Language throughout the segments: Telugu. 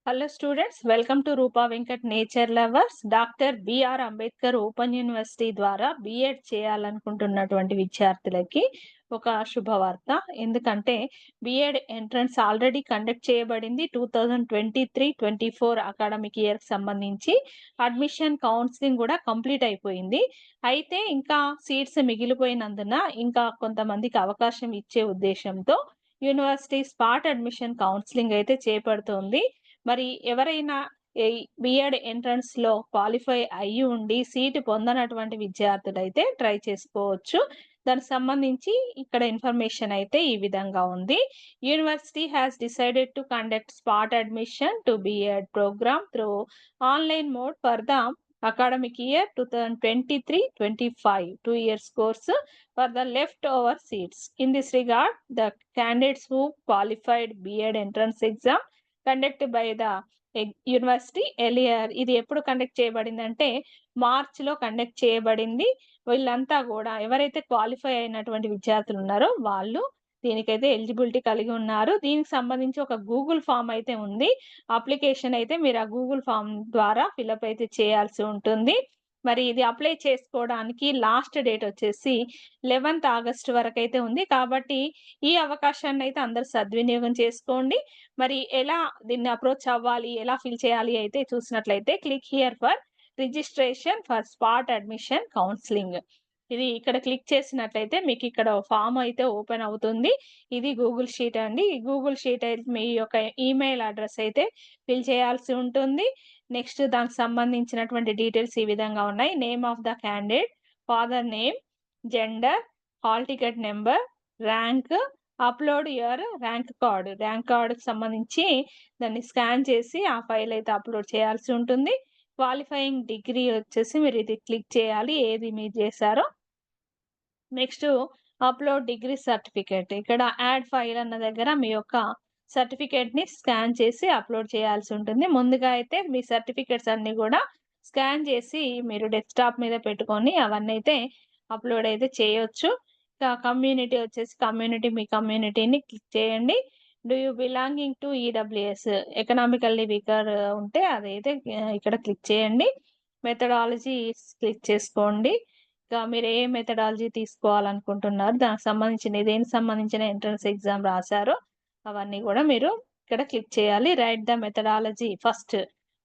Hello students, welcome to Rupa Venkat Nature Lovers. Doctor B R Ambedkar open university ద్వారా బిఎడ్ చేయాలనుకుంటున్నటువంటి విద్యార్థులకి ఒక శుభవార్త. ఎందుకంటే బిఎడ్ ఎంట్రన్స్ ఆల్రెడీ కండక్ట్ చేయబడింది. 2023-24 అకాడమిక్ ఇయర్కి సంబంధించి అడ్మిషన్ కౌన్సిలింగ్ కూడా కంప్లీట్ అయిపోయింది. అయితే ఇంకా సీట్స్ మిగిలిపోయినందున ఇంకా కొంతమందికి అవకాశం ఇచ్చే ఉద్దేశంతో యూనివర్సిటీ స్పాట్ అడ్మిషన్ కౌన్సిలింగ్ అయితే చేపడుతోంది. మరి ఎవరైనా ఈ బిఎడ్ ఎంట్రన్స్‌లో క్వాలిఫై అయ్యి ఉండి సీట్ పొందనటువంటి విద్యార్థులైతే ట్రై చేసుకోవచ్చు. దానికి సంబంధించి ఇక్కడ ఇన్ఫర్మేషన్ అయితే ఈ విధంగా ఉంది. University has decided to conduct spot admission to B Ed program through online mode for the academic year 2023-25 2 years course for the leftover seats. In this regard, the candidates who qualified B.Ed entrance exam conduct by the university earlier. ఇది ఎప్పుడు కండక్ట్ చేయబడిందంటే మార్చ్‌లో కండక్ట్ చేయబడింది. వీళ్ళంతా గూడా ఎవరైతే క్వాలిఫై అయినటువంటి విద్యార్థులు ఉన్నారో వాళ్ళు దీనికైతే ఎలిజిబిలిటీ కలిగి ఉన్నారు. దీనికి సంబంధించి ఒక గూగుల్ ఫార్మ్ అయితే ఉంది. అప్లికేషన్ అయితే మీరు ఆ గూగుల్ ఫార్మ్ ద్వారా ఫిలప్ అయితే చేయాల్సి ఉంటుంది. మరి ఇది అప్లై చేసుకోవడానికి లాస్ట్ డేట్ వచ్చేసి 11th ఆగస్ట్ వరకైతే ఉంది. కాబట్టి ఈ అవకాశాన్ని అయితే అందరూ సద్వినియోగం చేసుకోండి. మరి ఎలా దీన్ని అప్రోచ్ అవ్వాలి, ఎలా ఫిల్ చేయాలి అయితే చూసినట్లయితే click here for registration for spot admission counselling. ఇది ఇక్కడ క్లిక్ చేసినట్లయితే మీకు ఇక్కడ ఫామ్ అయితే ఓపెన్ అవుతుంది. ఇది గూగుల్ షీట్ అండి. ఈ గూగుల్ షీట్ అయితే మీ యొక్క ఈమెయిల్ అడ్రెస్ అయితే ఫిల్ చేయాల్సి ఉంటుంది. నెక్స్ట్ దానికి సంబంధించినటువంటి డీటెయిల్స్ ఈ విధంగా ఉన్నాయి. Name of the candidate, father name, gender, hall ticket number, rank, upload your rank card. Rank కార్డ్‌కి సంబంధించి దాన్ని స్కాన్ చేసి ఆ ఫైల్ అయితే అప్లోడ్ చేయాల్సి ఉంటుంది. క్వాలిఫైయింగ్ డిగ్రీ వచ్చేసి మీరు ఇది క్లిక్ చేయాలి ఏది మీరు చేశారో. Next upload degree certificate. ఇక్కడ యాడ్ ఫైల్ అన్న దగ్గర మీ యొక్క సర్టిఫికేట్‌ని స్కాన్ చేసి అప్లోడ్ చేయాల్సి ఉంటుంది. ముందుగా అయితే మీ సర్టిఫికేట్స్ అన్నీ గూడా స్కాన్ చేసి మీరు డెస్క్‌టాప్ మీద పెట్టుకొని అవన్నీ అయితే అప్లోడ్ అయితే చేయొచ్చు. ఇంకా కమ్యూనిటీ వచ్చేసి మీ కమ్యూనిటీని క్లిక్ చేయండి. Do you belonging to EWS economically weaker ఉంటే అదైతే ఇక్కడ క్లిక్ చేయండి. మెథడాలజీ క్లిక్ చేసుకోండి. ఇంకా మీరు ఏ మెథడాలజీ తీసుకోవాలనుకుంటున్నారు, దేనికి సంబంధించిన ఎంట్రన్స్ ఎగ్జామ్ రాసారో అవన్నీ గూడా మీరు ఇక్కడ క్లిక్ చేయాలి. Right the methodology first.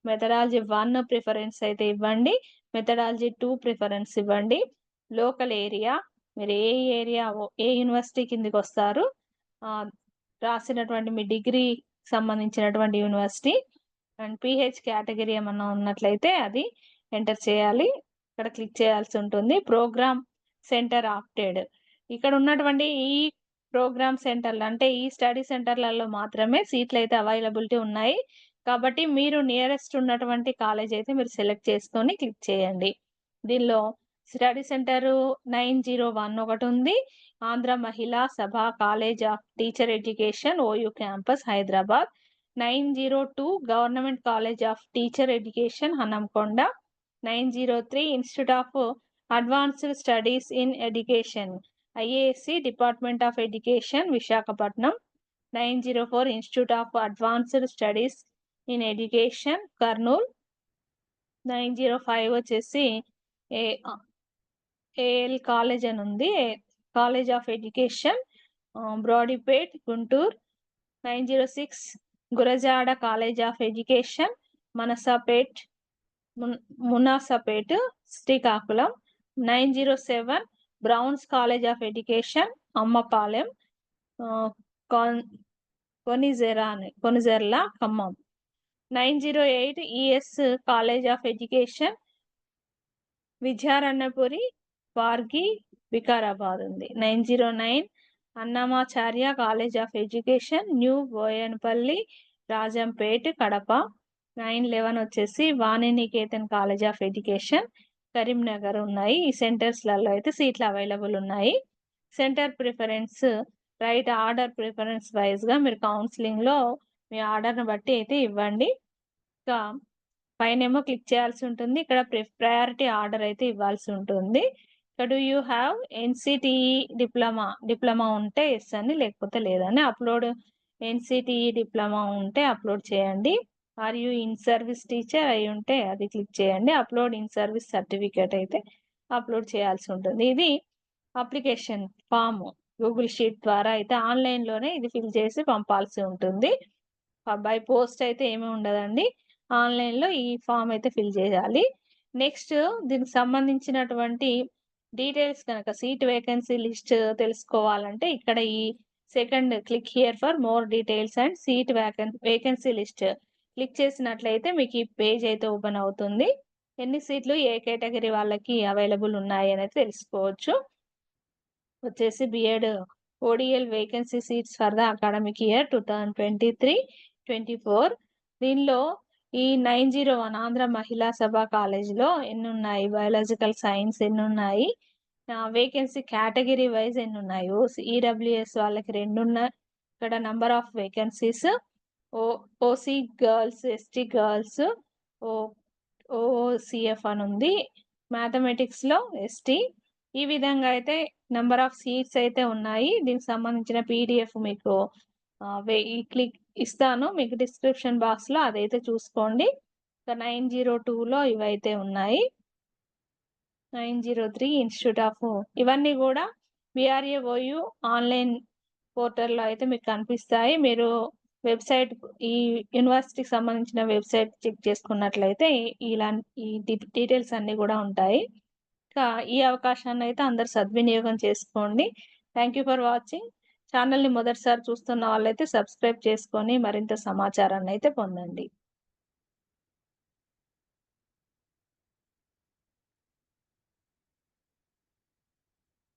Methodology 1 preference అయితే ఇవ్వండి. మెథడాలజీ 2 ప్రిఫరెన్స్ ఇవ్వండి. లోకల్ ఏరియా మీరు ఏ యూనివర్సిటీ కిందకొస్తారు, రాసినటువంటి మీ డిగ్రీకి సంబంధించినటువంటి యూనివర్సిటీ అండ్ పీహెచ్ కేటగిరీ ఏమన్నా ఉన్నట్లయితే అది ఎంటర్ చేయాలి. ఇక్కడ క్లిక్ చేయాల్సి ఉంటుంది. Program center opted. ఇక్కడ ఉన్నటువంటి ఈ ప్రోగ్రామ్ సెంటర్‌లు అంటే ఈ స్టడీ సెంటర్‌లలో మాత్రమే సీట్లయితే అవైలబిలిటీ ఉన్నాయి. కాబట్టి మీరు నియరెస్ట్ ఉన్నటువంటి కాలేజ్ అయితే మీరు సెలెక్ట్ చేసుకొని క్లిక్ చేయండి. దీనిలో స్టడీ సెంటరు 901 ఒకటుంది. Andhra Mahila Sabha college of teacher education OU campus Hyderabad. 902 government college of teacher education Hanamkonda. 903 institute of advanced studies in education IASC department of education Visakhapatnam. 904 institute of advanced studies in education Kurnool. 905 వచ్చేసి ఏ ఏఎల్ కాలేజ్ అని ఉంది. College of education Brodipet Guntur. 906 Gurajada college of education Manasapet Munasapet Srikakulam. 907 Brown's college of education Ammapalem Konijerla Khammam. 908 ES college of education Vidyaranyapuri వార్గి Vikarabad ఉంది. 909 Annamacharya college of education new Boyanapalli Rajampet Kadapa. 911 వచ్చేసి Vani Niketan college of education Karimnagar ఉన్నాయి. ఈ సెంటర్స్‌లలో అయితే సీట్లు అవైలబుల్ ఉన్నాయి. Centre preference right order preference వైస్‌గా మీరు కౌన్సిలింగ్‌లో మీ ఆర్డర్‌ని బట్టి అయితే ఇవ్వండి. ఇంకా పైనేమో క్లిక్ చేయాల్సి ఉంటుంది. ఇక్కడ ప్రయారిటీ ఆర్డర్ అయితే ఇవ్వాల్సి ఉంటుంది. ఇక్కడ do you have NCTE diploma ఉంటే యెస్ అని, లేకపోతే లేదని. అప్లోడ్ ఎన్‌సిటిఈ డిప్లొమా ఉంటే అప్లోడ్ చేయండి. Are you in service teacher అయ్యుంటే అది క్లిక్ చేయండి. అప్‌లోడ్ ఇన్ సర్వీస్ సర్టిఫికేట్ అయితే అప్‌లోడ్ చేయాల్సి ఉంటుంది. ఇది అప్లికేషన్ ఫార్మ్ గూగుల్ షీట్ ద్వారా అయితే ఆన్‌లైన్‌లోనే ఇది ఫిల్ చేసి పంపాల్సి ఉంటుంది. బై పోస్ట్ అయితే ఏమి ఉండదండి. ఆన్‌లైన్‌లో ఈ ఫార్మ్ అయితే ఫిల్ చేయాలి. నెక్స్ట్ దీనికి సంబంధించినటువంటి డీటెయిల్స్ గనక సీట్ వేకెన్సీ లిస్ట్ తెలుసుకోవాలంటే ఇక్కడ ఈ second click here for more details and seat vacancy list click చేసినట్లయితే మీకు ఈ పేజ్ అయితే ఓపెన్ అవుతుంది. ఎన్ని సీట్లు ఏ కేటగిరీ వాళ్ళకి అవైలబుల్ ఉన్నాయి అనేది తెలుసుకోవచ్చు. వచ్చేసి B Ed ODL vacancy seats for the academic year 2023-24 దీనిలో ఈ 901 ఆంధ్ర మహిళా సభ కాలేజ్‌లో ఎన్నున్నాయి? బయాలజికల్ సైన్స్ ఎన్నున్నాయి? వేకెన్సీ కేటగిరీ వైస్ ఎన్నున్నాయి? ఈడబ్ల్యూఎస్ వాళ్ళకి 2 ఉన్నాయి. ఇక్కడ నంబర్ ఆఫ్ వేకెన్సీస్ ఓ ఓసీ గర్ల్స్, ఎస్టీ గర్ల్స్, ఓ ఓఓసీఎఫ్ అనుంది. మ్యాథమెటిక్స్‌లో ఎస్టీ. ఈ విధంగా అయితే నంబర్ ఆఫ్ సీట్స్ అయితే ఉన్నాయి. దీనికి సంబంధించిన పీడీఎఫ్ మీకు ఈ క్లిక్ ఇస్తాను. మీకు డిస్క్రిప్షన్ బాక్స్‌లో అదైతే చూసుకోండి. ఇక 902లో ఇవైతే ఉన్నాయి. 903 ఇన్‌స్టిట్యూట్ ఆఫ్ ఇవన్నీ గూడా బీఆర్ఏఓయూ ఆన్‌లైన్ పోర్టల్‌లో అయితే మీకు కనిపిస్తాయి. మీరు వెబ్‌సైట్ ఈ యూనివర్సిటీకి సంబంధించిన వెబ్‌సైట్ చెక్ చేసుకున్నట్లయితే ఈ డీటెయిల్స్ అన్నీ గూడా ఉంటాయి. ఇంకా ఈ అవకాశాన్నయితే అందరూ సద్వినియోగం చేసుకోండి. Thank you for watching. ఛానెల్‌ని మొదటిసారి చూస్తున్న వాళ్ళైతే సబ్స్క్రైబ్ చేసుకొని మరింత సమాచారాన్నయితే పొందండి.